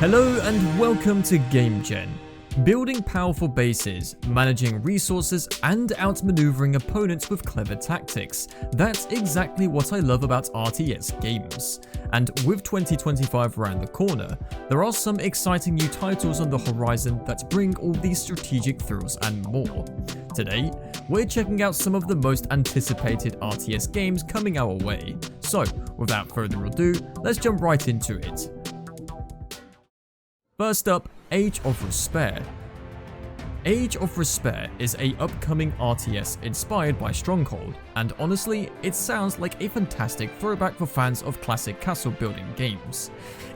Hello and welcome to GameGen. Building powerful bases, managing resources, and outmaneuvering opponents with clever tactics. That's exactly what I love about RTS games. And with 2025 around the corner, there are some exciting new titles on the horizon that bring all these strategic thrills and more. Today, we're checking out some of the most anticipated RTS games coming our way. So, without further ado, let's jump right into it. First up, Age of Respair. Age of Respair is a upcoming RTS inspired by Stronghold, and honestly, it sounds like a fantastic throwback for fans of classic castle building games.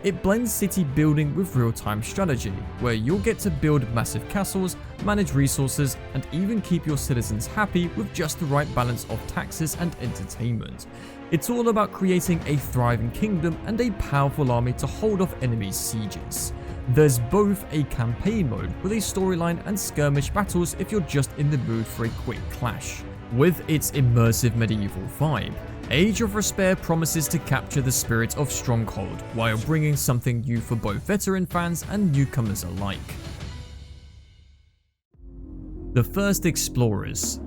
It blends city building with real-time strategy, where you'll get to build massive castles, manage resources, and even keep your citizens happy with just the right balance of taxes and entertainment. It's all about creating a thriving kingdom and a powerful army to hold off enemies' sieges. There's both a campaign mode with a storyline and skirmish battles if you're just in the mood for a quick clash. With its immersive medieval vibe, Age of Respair promises to capture the spirit of Stronghold while bringing something new for both veteran fans and newcomers alike. The First Explorers.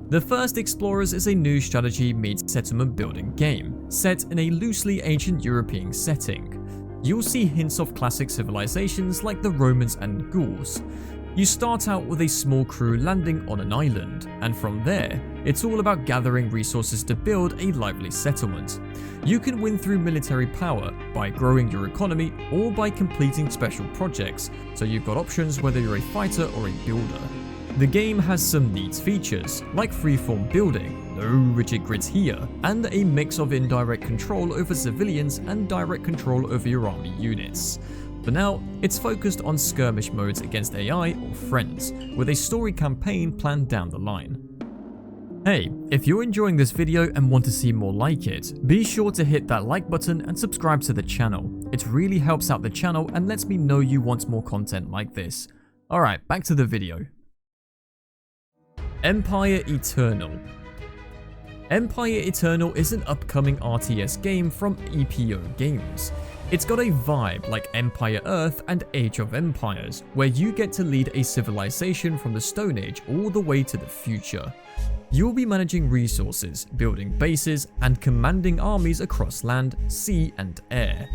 The First Explorers is a new strategy meets settlement building game, set in a loosely ancient European setting. You'll see hints of classic civilizations like the Romans and Gauls. You start out with a small crew landing on an island, and from there, it's all about gathering resources to build a lively settlement. You can win through military power, by growing your economy, or by completing special projects, so you've got options whether you're a fighter or a builder. The game has some neat features, like freeform building, no rigid grids here, and a mix of indirect control over civilians and direct control over your army units. For now, it's focused on skirmish modes against AI or friends, with a story campaign planned down the line. Hey, if you're enjoying this video and want to see more like it, be sure to hit that like button and subscribe to the channel. It really helps out the channel and lets me know you want more content like this. Alright, back to the video. Empire Eternal. Empire Eternal is an upcoming RTS game from EPO Games. It's got a vibe like Empire Earth and Age of Empires, where you get to lead a civilization from the Stone Age all the way to the future. You'll be managing resources, building bases, and commanding armies across land, sea, and air.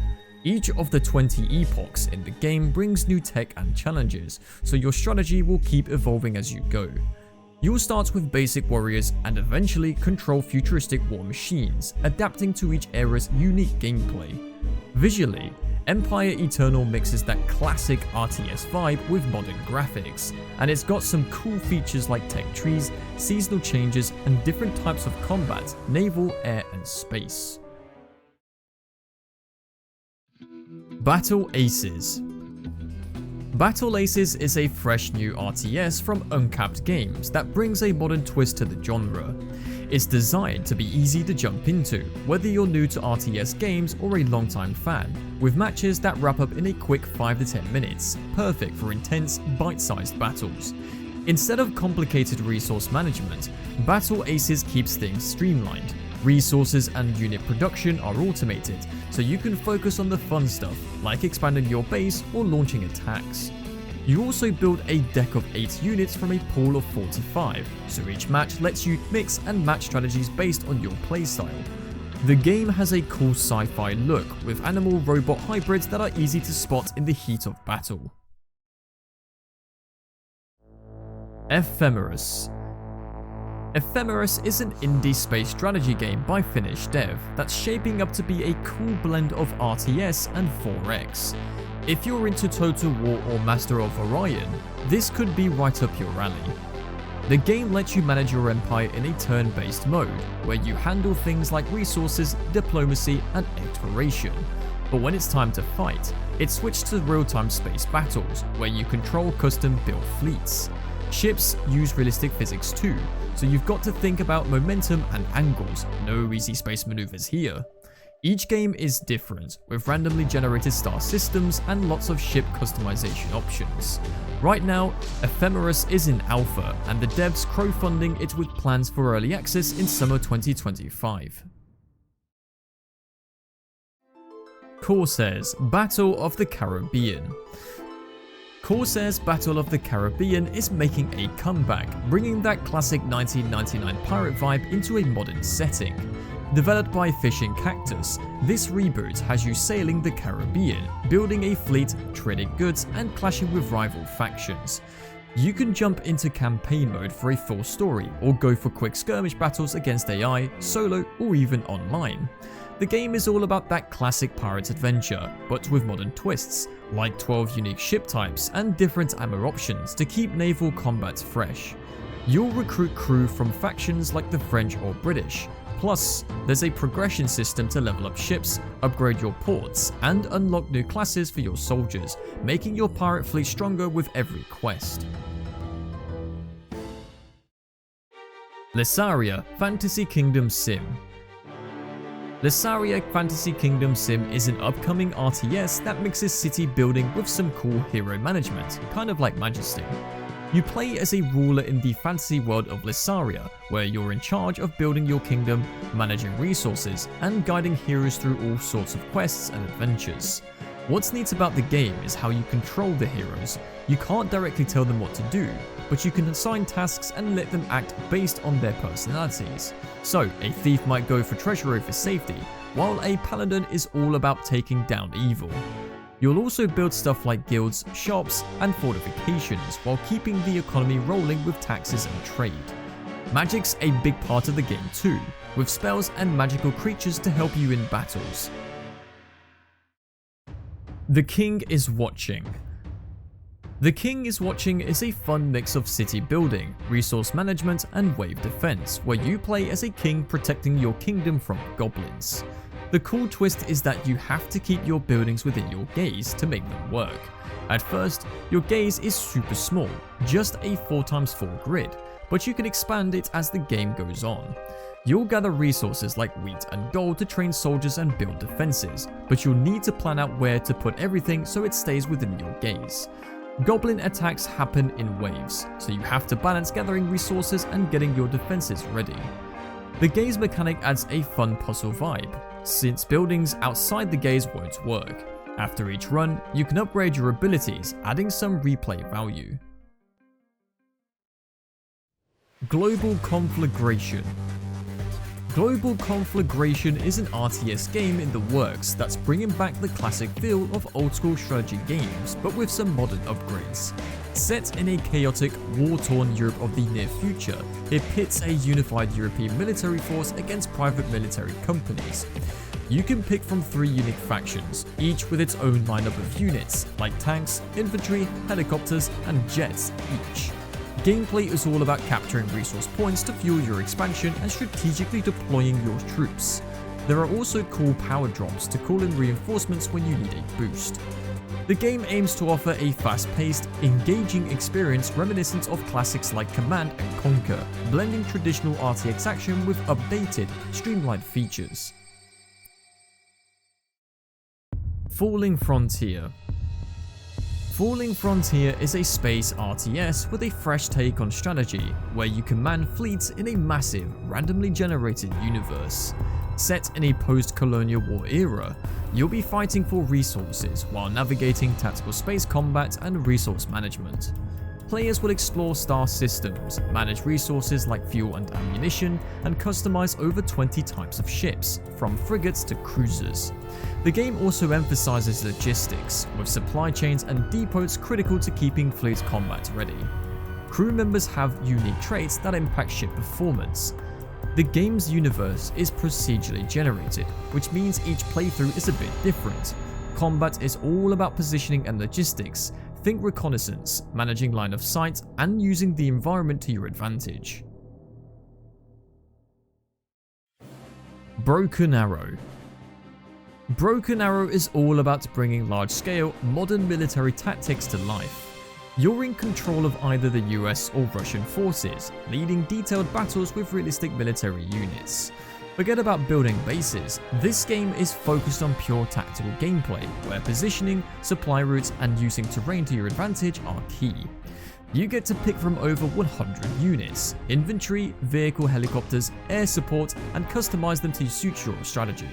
Each of the 20 epochs in the game brings new tech and challenges, so your strategy will keep evolving as you go. You'll start with basic warriors and eventually control futuristic war machines, adapting to each era's unique gameplay. Visually, Empire Eternal mixes that classic RTS vibe with modern graphics, and it's got some cool features like tech trees, seasonal changes, and different types of combat, naval, air, and space. Battle Aces. Battle Aces is a fresh new RTS from Uncapped Games that brings a modern twist to the genre. It's designed to be easy to jump into, whether you're new to RTS games or a longtime fan, with matches that wrap up in a quick 5 to 10 minutes, perfect for intense, bite-sized battles. Instead of complicated resource management, Battle Aces keeps things streamlined. Resources and unit production are automated, so you can focus on the fun stuff, like expanding your base or launching attacks. You also build a deck of 8 units from a pool of 4 to 5, so each match lets you mix and match strategies based on your playstyle. The game has a cool sci-fi look, with animal-robot hybrids that are easy to spot in the heat of battle. Ephemeris. Ephemeris is an indie space strategy game by Finnish dev that's shaping up to be a cool blend of RTS and 4X. If you're into Total War or Master of Orion, this could be right up your alley. The game lets you manage your empire in a turn-based mode, where you handle things like resources, diplomacy, and exploration. But when it's time to fight, it's switched to real-time space battles, where you control custom-built fleets. Ships use realistic physics too, so you've got to think about momentum and angles, no easy space maneuvers here. Each game is different, with randomly generated star systems and lots of ship customization options. Right now, Ephemeris is in alpha, and the devs crowdfunding it with plans for early access in summer 2025. Corsairs Battle of the Caribbean. Corsairs Battle of the Caribbean is making a comeback, bringing that classic 1999 pirate vibe into a modern setting. Developed by Fishing Cactus, this reboot has you sailing the Caribbean, building a fleet, trading goods, and clashing with rival factions. You can jump into campaign mode for a full story, or go for quick skirmish battles against AI, solo, or even online. The game is all about that classic pirate adventure, but with modern twists, like 12 unique ship types and different ammo options to keep naval combat fresh. You'll recruit crew from factions like the French or British. Plus, there's a progression system to level up ships, upgrade your ports, and unlock new classes for your soldiers, making your pirate fleet stronger with every quest. Lessaria Fantasy Kingdom Sim. Lessaria Fantasy Kingdom Sim is an upcoming RTS that mixes city building with some cool hero management, kind of like Majesty. You play as a ruler in the fantasy world of Lessaria, where you're in charge of building your kingdom, managing resources, and guiding heroes through all sorts of quests and adventures. What's neat about the game is how you control the heroes. You can't directly tell them what to do, but you can assign tasks and let them act based on their personalities. So, a thief might go for treasure over safety, while a paladin is all about taking down evil. You'll also build stuff like guilds, shops, and fortifications while keeping the economy rolling with taxes and trade. Magic's a big part of the game too, with spells and magical creatures to help you in battles. The King is Watching. The King is Watching is a fun mix of city building, resource management, and wave defense, where you play as a king protecting your kingdom from goblins. The cool twist is that you have to keep your buildings within your gaze to make them work. At first, your gaze is super small, just a 4x4 grid, but you can expand it as the game goes on. You'll gather resources like wheat and gold to train soldiers and build defenses, but you'll need to plan out where to put everything so it stays within your gaze. Goblin attacks happen in waves, so you have to balance gathering resources and getting your defenses ready. The gaze mechanic adds a fun puzzle vibe, since buildings outside the gaze won't work. After each run, you can upgrade your abilities, adding some replay value. Global Conflagration. Global Conflagration is an RTS game in the works that's bringing back the classic feel of old-school strategy games, but with some modern upgrades. Set in a chaotic, war-torn Europe of the near future, it pits a unified European military force against private military companies. You can pick from 3 unique factions, each with its own lineup of units, like tanks, infantry, helicopters, and jets each. Gameplay is all about capturing resource points to fuel your expansion and strategically deploying your troops. There are also cool power drops to call in reinforcements when you need a boost. The game aims to offer a fast-paced, engaging experience reminiscent of classics like Command and Conquer, blending traditional RTX action with updated, streamlined features. Falling Frontier. Falling Frontier is a space RTS with a fresh take on strategy, where you command fleets in a massive, randomly generated universe. Set in a post-colonial war era, you'll be fighting for resources while navigating tactical space combat and resource management. Players will explore star systems, manage resources like fuel and ammunition, and customize over 20 types of ships, from frigates to cruisers. The game also emphasizes logistics, with supply chains and depots critical to keeping fleet combat ready. Crew members have unique traits that impact ship performance. The game's universe is procedurally generated, which means each playthrough is a bit different. Combat is all about positioning and logistics. Think reconnaissance, managing line of sight, and using the environment to your advantage. Broken Arrow. Broken Arrow is all about bringing large-scale, modern military tactics to life. You're in control of either the US or Russian forces, leading detailed battles with realistic military units. Forget about building bases, this game is focused on pure tactical gameplay, where positioning, supply routes, and using terrain to your advantage are key. You get to pick from over 100 units, infantry, vehicle, helicopters, air support, and customize them to suit your strategy.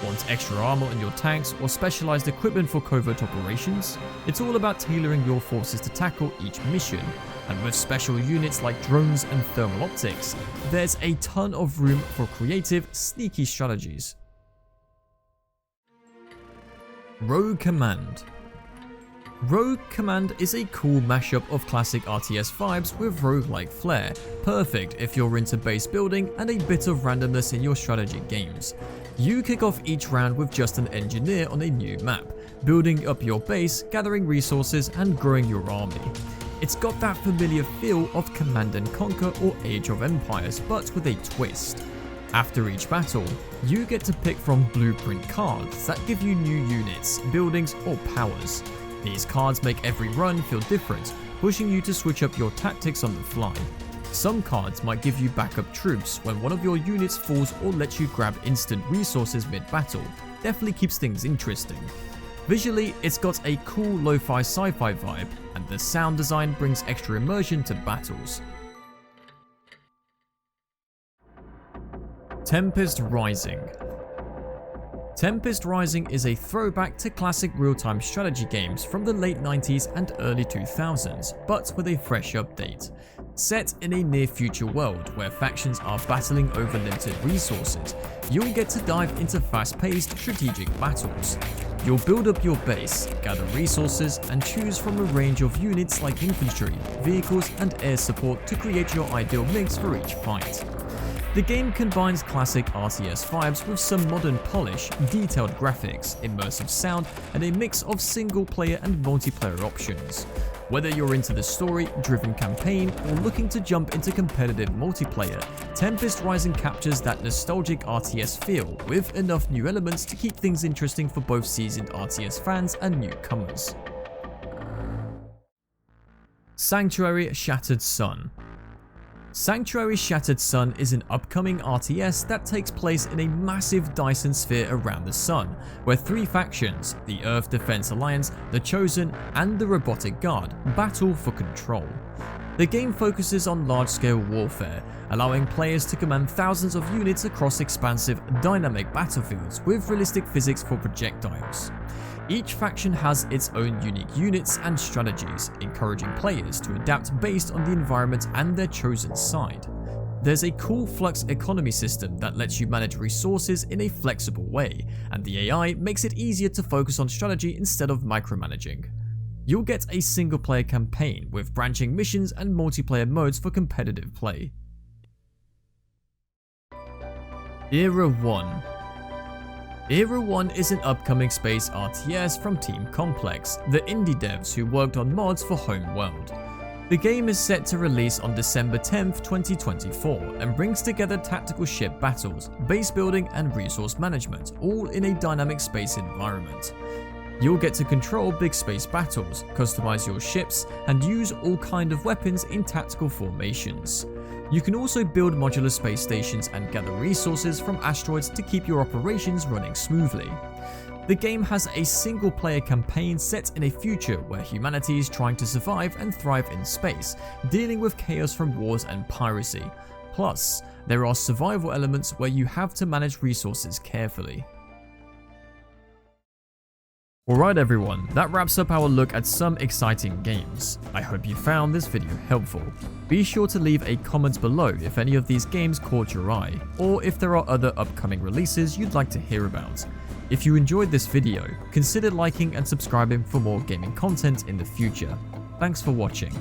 Want extra armor on your tanks or specialized equipment for covert operations? It's all about tailoring your forces to tackle each mission, and with special units like drones and thermal optics, there's a ton of room for creative, sneaky strategies. Rogue Command. Rogue Command is a cool mashup of classic RTS vibes with roguelike flair, perfect if you're into base building and a bit of randomness in your strategy games. You kick off each round with just an engineer on a new map, building up your base, gathering resources and growing your army. It's got that familiar feel of Command & Conquer or Age of Empires, but with a twist. After each battle, you get to pick from blueprint cards that give you new units, buildings or powers. These cards make every run feel different, pushing you to switch up your tactics on the fly. Some cards might give you backup troops when one of your units falls or let you grab instant resources mid-battle. Definitely keeps things interesting. Visually, it's got a cool lo-fi sci-fi vibe, and the sound design brings extra immersion to battles. Tempest Rising. Tempest Rising is a throwback to classic real-time strategy games from the late 90s and early 2000s, but with a fresh update. Set in a near-future world where factions are battling over limited resources, you'll get to dive into fast-paced strategic battles. You'll build up your base, gather resources, and choose from a range of units like infantry, vehicles, and air support to create your ideal mix for each fight. The game combines classic RTS vibes with some modern polish, detailed graphics, immersive sound, and a mix of single-player and multiplayer options. Whether you're into the story-driven campaign or looking to jump into competitive multiplayer, Tempest Rising captures that nostalgic RTS feel with enough new elements to keep things interesting for both seasoned RTS fans and newcomers. Sanctuary Shattered Sun. Sanctuary Shattered Sun is an upcoming RTS that takes place in a massive Dyson sphere around the sun, where three factions, the Earth Defense Alliance, the Chosen, and the Robotic Guard, battle for control. The game focuses on large-scale warfare, allowing players to command thousands of units across expansive, dynamic battlefields with realistic physics for projectiles. Each faction has its own unique units and strategies, encouraging players to adapt based on the environment and their chosen side. There's a cool flux economy system that lets you manage resources in a flexible way, and the AI makes it easier to focus on strategy instead of micromanaging. You'll get a single-player campaign with branching missions and multiplayer modes for competitive play. Era 1. Era 1 is an upcoming space RTS from Team Complex, the indie devs who worked on mods for Homeworld. The game is set to release on December 10th, 2024 and brings together tactical ship battles, base building and resource management, all in a dynamic space environment. You'll get to control big space battles, customize your ships, and use all kinds of weapons in tactical formations. You can also build modular space stations and gather resources from asteroids to keep your operations running smoothly. The game has a single-player campaign set in a future where humanity is trying to survive and thrive in space, dealing with chaos from wars and piracy. Plus, there are survival elements where you have to manage resources carefully. Alright everyone, that wraps up our look at some exciting games. I hope you found this video helpful. Be sure to leave a comment below if any of these games caught your eye, or if there are other upcoming releases you'd like to hear about. If you enjoyed this video, consider liking and subscribing for more gaming content in the future. Thanks for watching.